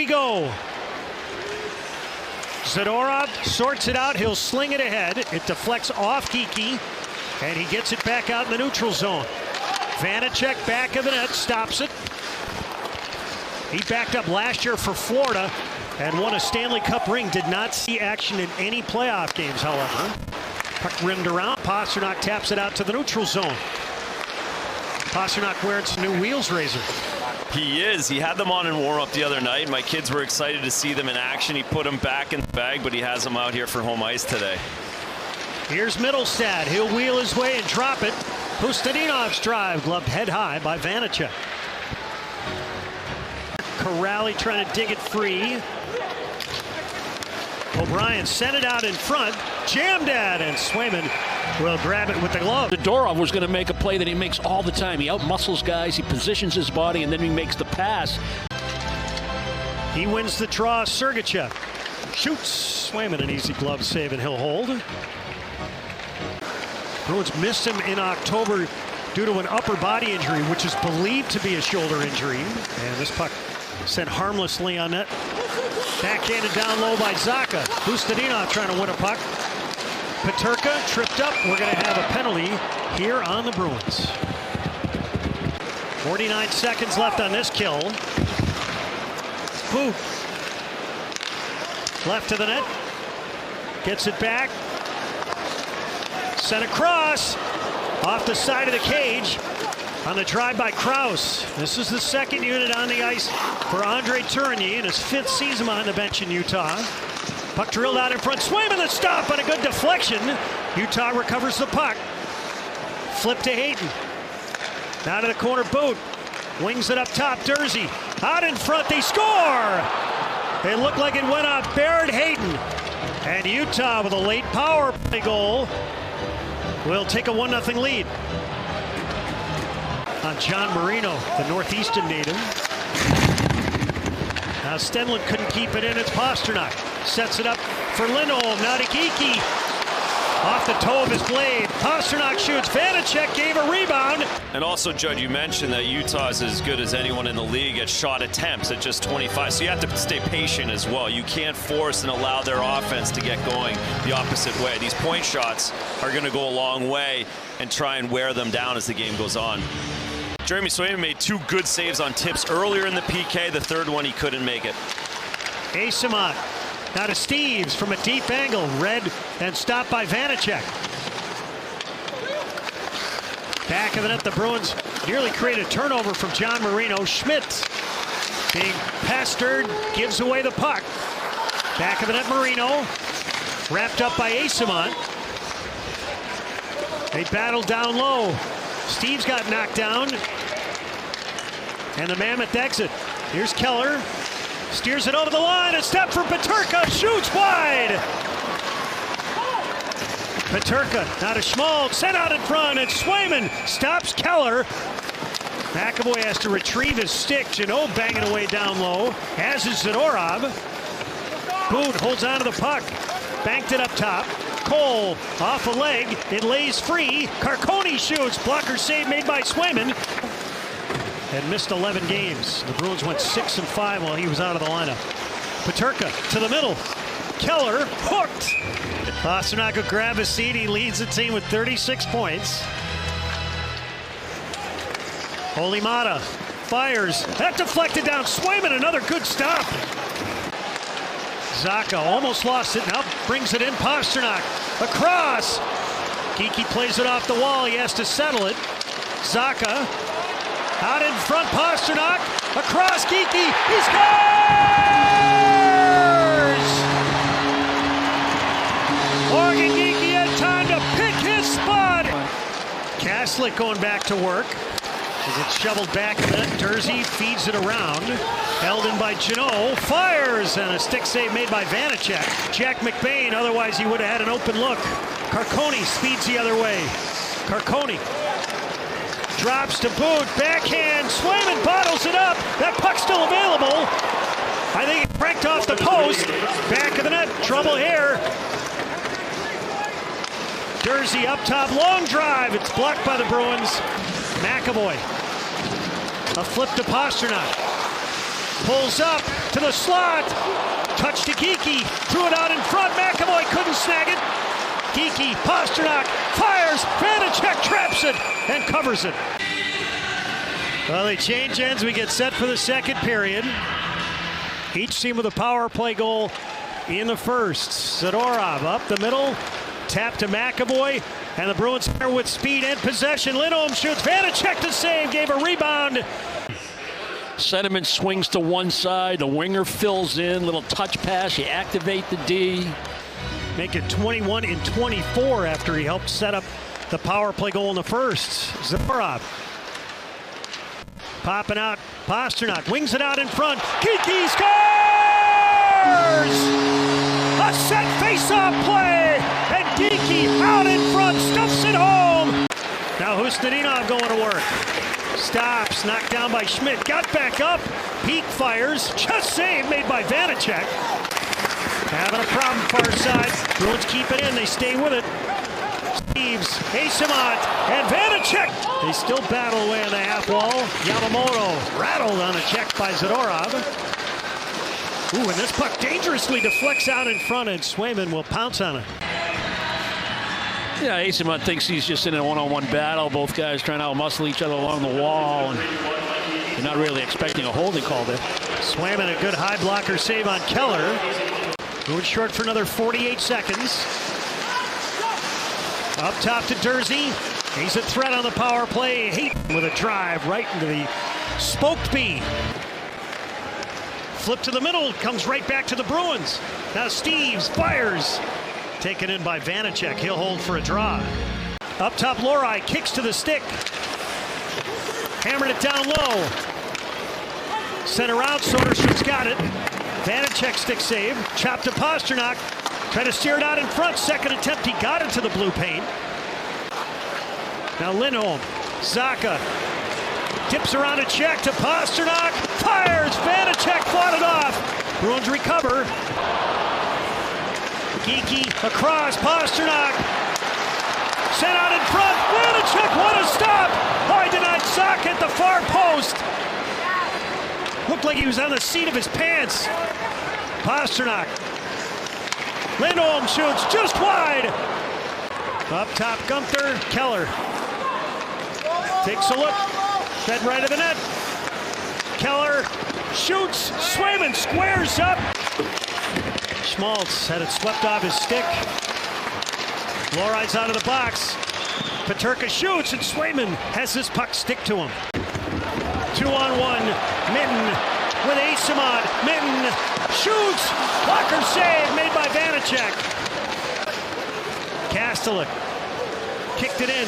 we go. Zadorov sorts it out. He'll sling it ahead. It deflects off Geekie, and he gets it back out in the neutral zone. Vanecek, back of the net, stops it. He backed up last year for Florida and won a Stanley Cup ring. Did not see action in any playoff games, however. Puck rimmed around. Pastrnak taps it out to the neutral zone. Pastrnak wearing some new wheels, Razor. He is. He had them on in warm-up the other night. My kids were excited to see them in action. He put them back in the bag, but he has them out here for home ice today. Here's Mittelstadt. He'll wheel his way and drop it. Khusnutdinov's drive, gloved head high by Vanecek. Corrali trying to dig it free. O'Brien sent it out in front. Jammed at, and Swayman will grab it with the glove. Zadorov was going to make a play that he makes all the time. He outmuscles guys, he positions his body, and then he makes the pass. He wins the draw. Sergachev shoots. Swayman an easy glove save, and he'll hold. Bruins missed him in October due to an upper body injury, which is believed to be a shoulder injury. And this puck sent harmlessly on net. Backhanded down low by Zacha. Khusnutdinov trying to win a puck. Peterka tripped up. We're going to have a penalty here on the Bruins. 49 seconds left on this kill. Boot. Left to the net. Gets it back. Sent across. Off the side of the cage. On the drive by Crouse. This is the second unit on the ice for Andre Tourigny in his 5th season behind the bench in Utah. Puck drilled out in front. Swayman the stop on a good deflection. Utah recovers the puck. Flip to Hayton. Out of the corner, Boot. Wings it up top. Dursey. Out in front. They score. It looked like it went off Barrett, Hayton. And Utah with a late power play goal will take a 1-0 lead. On John Marino, the Northeastern native. Now Stenlund couldn't keep it in. It's Pastrnak. Sets it up for Lindholm. Now to Geekie. Off the toe of his blade. Pastrnak shoots. Vanecek gave a rebound. And also, Judd, you mentioned that Utah is as good as anyone in the league at shot attempts at just 25. So you have to stay patient as well. You can't force and allow their offense to get going the opposite way. These point shots are going to go a long way and try and wear them down as the game goes on. Jeremy Swayman made 2 good saves on tips earlier in the PK. The third one, he couldn't make it. Asimont. Now to Steeves from a deep angle. Read and stopped by Vanecek. Back of the net, the Bruins nearly created a turnover from John Marino. Schmidt being pestered, gives away the puck. Back of the net, Marino. Wrapped up by Asimont. They battled down low. Steeves got knocked down. And the Mammoth exit. Here's Keller. Steers it over the line. A step from Peterka. Shoots wide. Peterka. Now to Schmaltz. Sent out in front. And Swayman stops Keller. McAvoy has to retrieve his stick. Jeannot banging away down low. As is Zadorov. Boot holds onto the puck. Banked it up top. Cole off a leg. It lays free. Carcone shoots. Blocker save made by Swayman. And missed 11 games. The Bruins went 6-5 while he was out of the lineup. Peterka to the middle. Keller hooked. Pastrnak will grab a seat. He leads the team with 36 points. Olimata fires. That deflected down. Swayman, another good stop. Zacha almost lost it. Now brings it in. Pastrnak across. Geekie plays it off the wall. He has to settle it. Zacha out in front. Pastrnak across. Geekie. He scores! Morgan Geekie had time to pick his spot. Kaslik going back to work. As it's shoveled back a bit, Dursey feeds it around. Held in by Jeannot. Fires, and a stick save made by Vanecek. Jack McBain, otherwise he would have had an open look. Carcone speeds the other way. Carcone drops to Boot. Backhand. Swayman bottles it up. That puck's still available. I think it cranked off the post. Back of the net. Trouble here. Dursey up top. Long drive. It's blocked by the Bruins. McAvoy. A flip to Pastrnak. Pulls up to the slot. Touch to Geekie. Threw it out in front. McAvoy couldn't snag it. Geekie, Pastrnak, fires. Vanecek traps it and covers it. Well, they change ends. We get set for the second period. Each team with a power play goal in the first. Zadorov up the middle. Tap to McAvoy. And the Bruins are with speed and possession. Lindholm shoots. Vanecek to save. Gave a rebound. Sentiment swings to one side. The winger fills in. Little touch pass. You activate the D. Make it 21-24 after he helped set up the power play goal in the first. Zadorov. Popping out. Pastrnak wings it out in front. Geekie scores! A set face-off play. And Geekie out in front. Stuffs it home. Now Khusnutdinov going to work. Stops, knocked down by Schmidt, got back up, Peeke fires, just save made by Vanecek. Having a problem far side, Bruins keep it in, they stay with it. Steeves, Hayton, and Vanecek. They still battle away on the half wall. Yamamoto rattled on a check by Zadorov. Ooh, and this puck dangerously deflects out in front, and Swayman will pounce on it. Yeah, Hayton thinks he's just in a one-on-one battle. Both guys trying to outmuscle each other along the wall, and you're not really expecting a holding call there. Swayman, a good high blocker save on Keller. Going short for another 48 seconds. Up top to Dursey. He's a threat on the power play. Hayton with a drive right into the spoked B. Flip to the middle, comes right back to the Bruins. Now Steeves fires. Taken in by Vanecek. He'll hold for a draw. Up top, Lori kicks to the stick. Hammered it down low. Center out, Soderstrom's got it. Vanecek stick save. Chopped to Pastrnak. Trying to steer it out in front. Second attempt, he got it to the blue paint. Now Lindholm. Zacha. Tips around a check to Pastrnak. Fires! Vanecek fought it off. Bruins recover. Geekie across, Pastrnak. Sent out in front. Vanecek, what a stop! High denied Zacha at the far post. Looked like he was on the seat of his pants. Pastrnak. Lindholm shoots just wide. Up top, Gunther. Keller. Takes a look. Fed right of the net. Keller shoots. Swayman squares up. Schmaltz had it swept off his stick. Lori's out of the box. Peterka shoots, and Swayman has this puck stick to him. 2-on-1. Mitten with Hayton. Mitten shoots. Blocker save made by Vanecek. Kastelik kicked it in.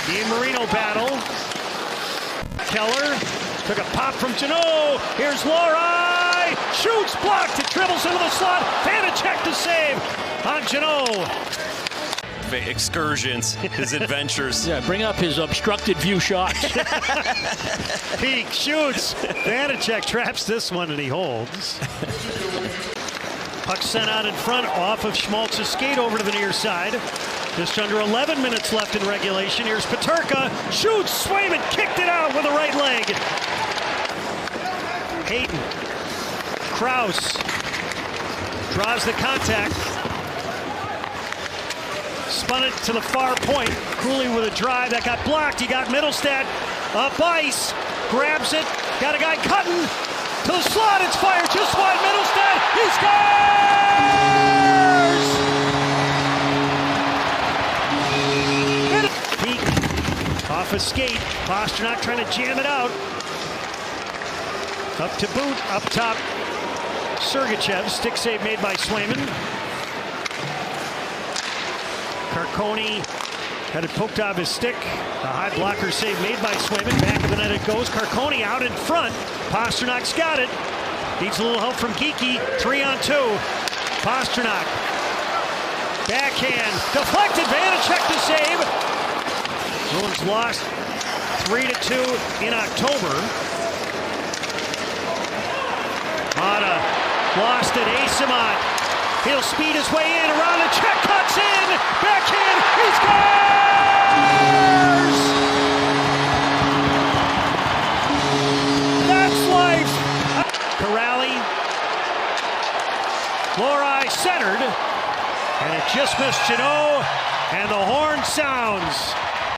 The Marino battle. Keller took a pop from Jeannot. Here's Lori. Shoots, blocked. It dribbles into the slot. Vanecek to save on Jeannot. Excursions, his adventures. Yeah, bring up his obstructed view shots. Peeke shoots. Vanecek traps this one and he holds. Puck sent out in front off of Schmaltz's skate over to the near side. Just under 11 minutes left in regulation. Here's Peterka. Shoots. Swayman kicked it out with the right leg. Hayton. Crouse. Draws the contact. Spun it to the far point. Cooley with a drive. That got blocked. He got Middlestad up ice. Grabs it. Got a guy cutting to the slot. It's fired just wide. Middlestad. He scores! Peeke off a skate. Pastrnak trying to jam it out. Up to boot. Up top. Sergachev. Stick save made by Swayman. Carcone had it poked off his stick. A high blocker save made by Swayman. Back of the net it goes. Carcone out in front. Pasternak's got it. Needs a little help from Geekie. 3-on-2. Pastrnak. Backhand. Deflected. Vanecek to save. Bruins lost 3-2 in October. Marat lost it. Hayton. He'll speed his way in, around the check, cuts in, backhand, he scores! That's life! Lori centered, and it just missed Jeannot, and the horn sounds.